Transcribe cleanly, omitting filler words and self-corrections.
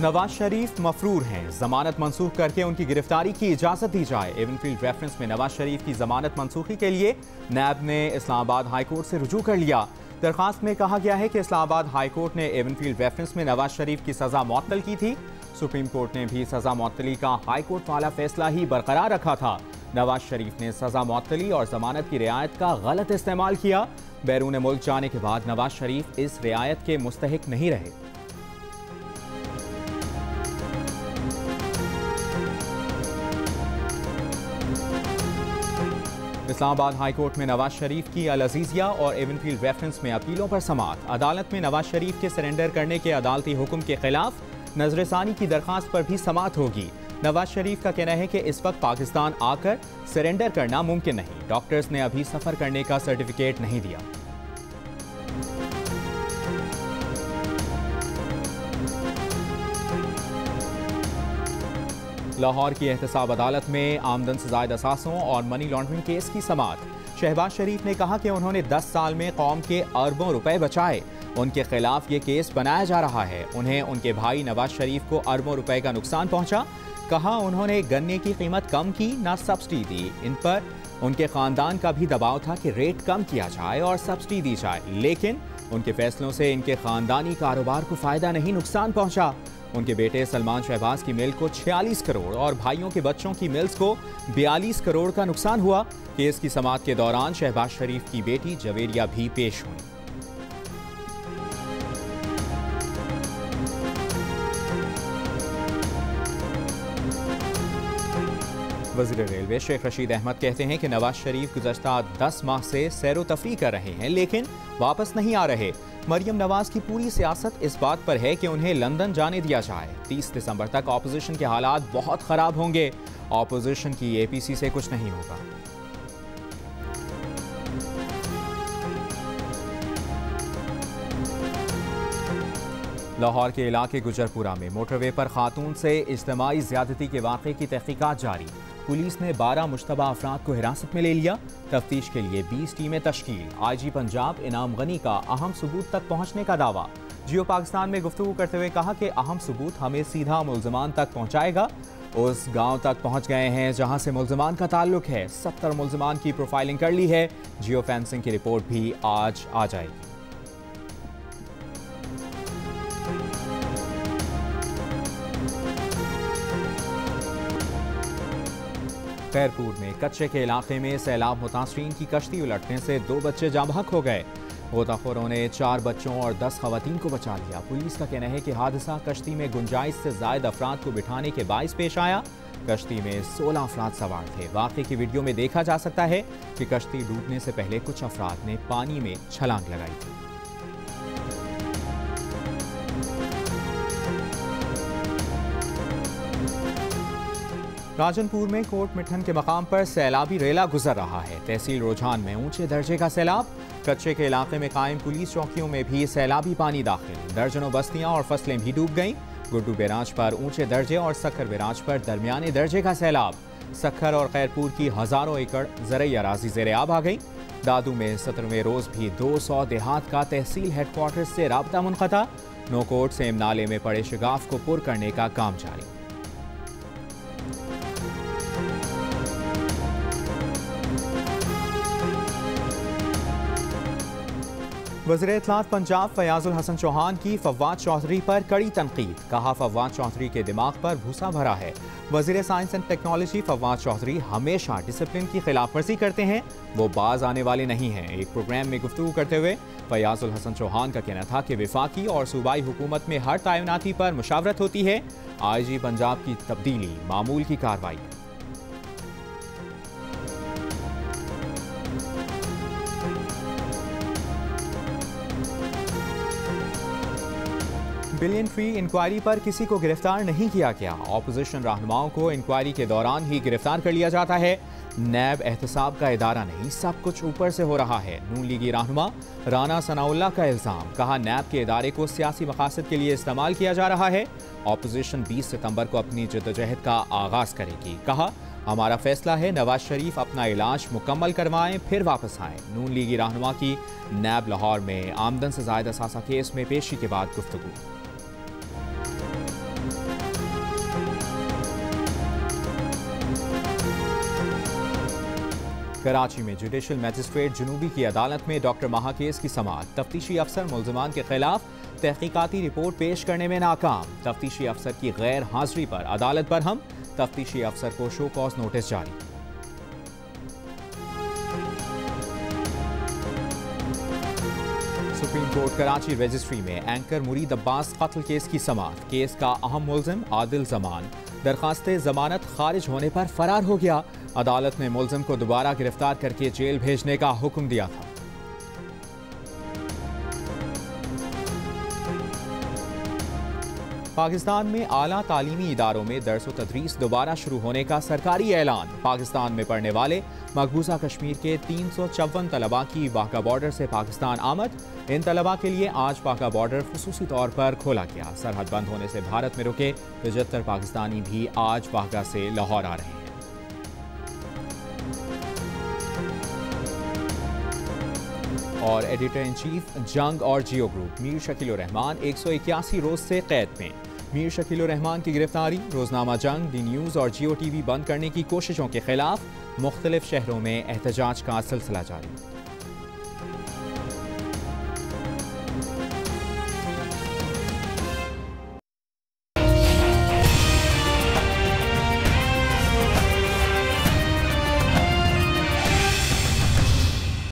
नवाज शरीफ मफरूर हैं, जमानत मनसूख करके उनकी गिरफ्तारी की इजाजत दी जाए। एवनफील्ड रेफरेंस में नवाज शरीफ की जमानत मनसूखी के लिए नैब ने इस्लामाबाद हाईकोर्ट से रुजू कर लिया। दरखास्त में कहा गया है कि इस्लामाबाद हाईकोर्ट ने एवनफील्ड रेफरेंस में नवाज शरीफ की सजा मुअत्तल की थी। सुप्रीम कोर्ट ने भी सजा मुअत्तली का हाईकोर्ट वाला फैसला ही बरकरार रखा था। नवाज शरीफ ने सजा मुअत्तली और जमानत की रियायत का गलत इस्तेमाल किया। बैरून मुल्क जाने के बाद नवाज शरीफ इस रियायत के मुस्तहिक नहीं रहे। इस्लामाबाद हाईकोर्ट में नवाज शरीफ की अल अजीजिया और एवनफील्ड रेफरेंस में अपीलों पर समाअत। अदालत में नवाज शरीफ के सरेंडर करने के अदालती हुक्म के खिलाफ नजरसानी की दरखास्त पर भी समाअत होगी। नवाज शरीफ का कहना है कि इस वक्त पाकिस्तान आकर सरेंडर करना मुमकिन नहीं। डॉक्टर्स ने अभी सफर करने का सर्टिफिकेट नहीं दिया। लाहौर की एहतसाब अदालत में आमदन से ज़ायद असासों और मनी लॉन्ड्रिंग केस की समाअत। शहबाज शरीफ ने कहा कि उन्होंने 10 साल में कौम के अरबों रुपए बचाए। उनके खिलाफ ये केस बनाया जा रहा है। उन्हें उनके भाई नवाज शरीफ को अरबों रुपए का नुकसान पहुंचा। कहा उन्होंने गन्ने की कीमत कम की, ना सब्सिडी दी। इन पर उनके खानदान का भी दबाव था कि रेट कम किया जाए और सब्सिडी दी जाए, लेकिन उनके फैसलों से इनके खानदानी कारोबार को फायदा नहीं, नुकसान पहुंचा। उनके बेटे सलमान शहबाज की मिल को 46 करोड़ और भाइयों के बच्चों की मिल्स को 42 करोड़ का नुकसान हुआ। केस की समाअत के दौरान शहबाज शरीफ की बेटी जवेरिया भी पेश हुई। वज़ीर रेलवे शेख रशीद अहमद कहते हैं कि नवाज शरीफ गुज़श्ता 10 माह से सैरो तफरी कर रहे हैं, लेकिन वापस नहीं आ रहे। मरियम नवाज की पूरी सियासत इस बात पर है कि उन्हें लंदन जाने दिया जाए। 30 दिसंबर तक ऑपोजिशन के हालात बहुत खराब होंगे। ऑपोजिशन की एपीसी से कुछ नहीं होगा। लाहौर के इलाके गुजरपुरा में मोटरवे पर खातून से इज्तिमाई ज्यादती के वाक़े की तहकीकात जारी। पुलिस ने 12 मुश्तबा अफराद को हिरासत में ले लिया। तफ्तीश के लिए 20 टीमें तश्कील। IG पंजाब इनाम गनी का अहम सबूत तक पहुंचने का दावा। जियो पाकिस्तान में गुफ्तगू करते हुए कहा कि अहम सबूत हमें सीधा मुल्ज़मान तक पहुंचाएगा। उस गांव तक पहुंच गए हैं जहां से मुल्ज़मान का ताल्लुक है। 70 मुल्ज़मान की प्रोफाइलिंग कर ली है। जियो फेंसिंग की रिपोर्ट भी आज आ जाएगी। खैरपुर में कच्चे के इलाके में सैलाब मुतासरीन की कश्ती उलटने से 2 बच्चे जाँ बहक हो गए। गोताखोरों ने 4 बच्चों और 10 खवातीन को बचा लिया। पुलिस का कहना है कि हादसा कश्ती में गुंजाइश से ज़ायद अफराद को बिठाने के बाइस पेश आया। कश्ती में 16 अफराद सवार थे। वाक़े की वीडियो में देखा जा सकता है कि कश्ती डूबने से पहले कुछ अफराद ने पानी में छलांग लगाई थी। राजनपुर में कोट मिठन के मकाम पर सैलाबी रेला गुजर रहा है। तहसील रुझान में ऊंचे दर्जे का सैलाब। कच्चे के इलाके में कायम पुलिस चौकियों में भी सैलाबी पानी दाखिल। दर्जनों बस्तियां और फसलें भी डूब गईं। गुड्डू बैराज पर ऊंचे दर्जे और सक्खर बैराज पर दरमियाने दर्जे का सैलाब। सक्खर और खैरपुर की हजारों एकड़ ज़रई अराज़ी ज़ेरे आब आ गई। दादू में 17वें रोज़ भी 200 देहात का तहसील हेडक्वार्टर से राबता मुनक़ता। नोकोट सेम नाले में पड़े शिगाफ को पुर करने का काम जारी। वज़ीर इत्तलात पंजाब फयाजुल हसन चौहान की फवाद चौधरी पर कड़ी तनकीद। कहा फवाद चौधरी के दिमाग पर भूसा भरा है। वज़ीर science and technology Fawad Chaudhry हमेशा डिसिप्लिन की खिलाफ वर्जी करते हैं, वो बाज आने वाले नहीं हैं। एक प्रोग्राम में गुफ्तगू करते हुए फयाजुल हसन चौहान का कहना था कि विफाकी और सूबाई हुकूमत में हर तैनाती पर मुशावरत होती है। IG पंजाब की तब्दीली मामूल की कार्रवाई है। बिलियन ट्री इंक्वायरी पर किसी को गिरफ्तार नहीं किया गया। ऑपोजिशन रहनुमाओं को इंक्वायरी के दौरान ही गिरफ्तार कर लिया जाता है। नैब एहतसाब का इदारा नहीं, सब कुछ ऊपर से हो रहा है। नून लीगी रहनुमा राना सनाउल्लाह का इल्ज़ाम। कहा नैब के इदारे को सियासी मकासद के लिए इस्तेमाल किया जा रहा है। ऑपोजिशन 20 सितंबर को अपनी जद्दोजहद का आगाज़ करेगी। कहा हमारा फैसला है नवाज शरीफ अपना इलाज मुकम्मल करवाएं फिर वापस आएं। नून लीगी रहनुमा की नैब लाहौर में आमदन से ज़ायद असासा केस में पेशी के बाद गुफ्तगू। कराची में जुडिशल मजिस्ट्रेट जुनूबी की अदालत में डॉक्टर माहा केस की समाअत। तफ्तीशी अफसर मुल्ज़िमान के खिलाफ तहकीकाती रिपोर्ट पेश करने में नाकाम। तफ्तीशी अफसर की गैर हाजिरी पर अदालत बरहम। तफ्तीशी अफसर को शो कॉज नोटिस जारी। सुप्रीम कोर्ट कराची रजिस्ट्री में एंकर मुरीद अब्बास कत्ल केस की समाअत। केस का अहम मुल्ज़िम आदिल जमान दरखास्त जमानत खारिज होने पर फरार हो गया। अदालत ने मुल्ज़िम को दोबारा गिरफ्तार करके जेल भेजने का हुक्म दिया था। पाकिस्तान में आला तालीमी इदारों में दर्स व तदरीस दोबारा शुरू होने का सरकारी ऐलान। पाकिस्तान में पढ़ने वाले मकबूजा कश्मीर के 354 तलबा की वाघा बॉर्डर से पाकिस्तान आमद। इन तलबा के लिए आज वाघा बॉर्डर खुसूसी तौर पर खोला गया। सरहद बंद होने से भारत में रुके 75 पाकिस्तानी भी आज वाघा से लाहौर आ रहे हैं। और एडिटर इन चीफ जंग और जियो ग्रुप मीर शकील रहमान 181 रोज से कैद में। मीर शकील रहमान की गिरफ्तारी, रोजनामा जंग, दी न्यूज़ और जियो टीवी बंद करने की कोशिशों के खिलाफ मुख्तलिफ शहरों में एहतजाज का सिलसिला जारी।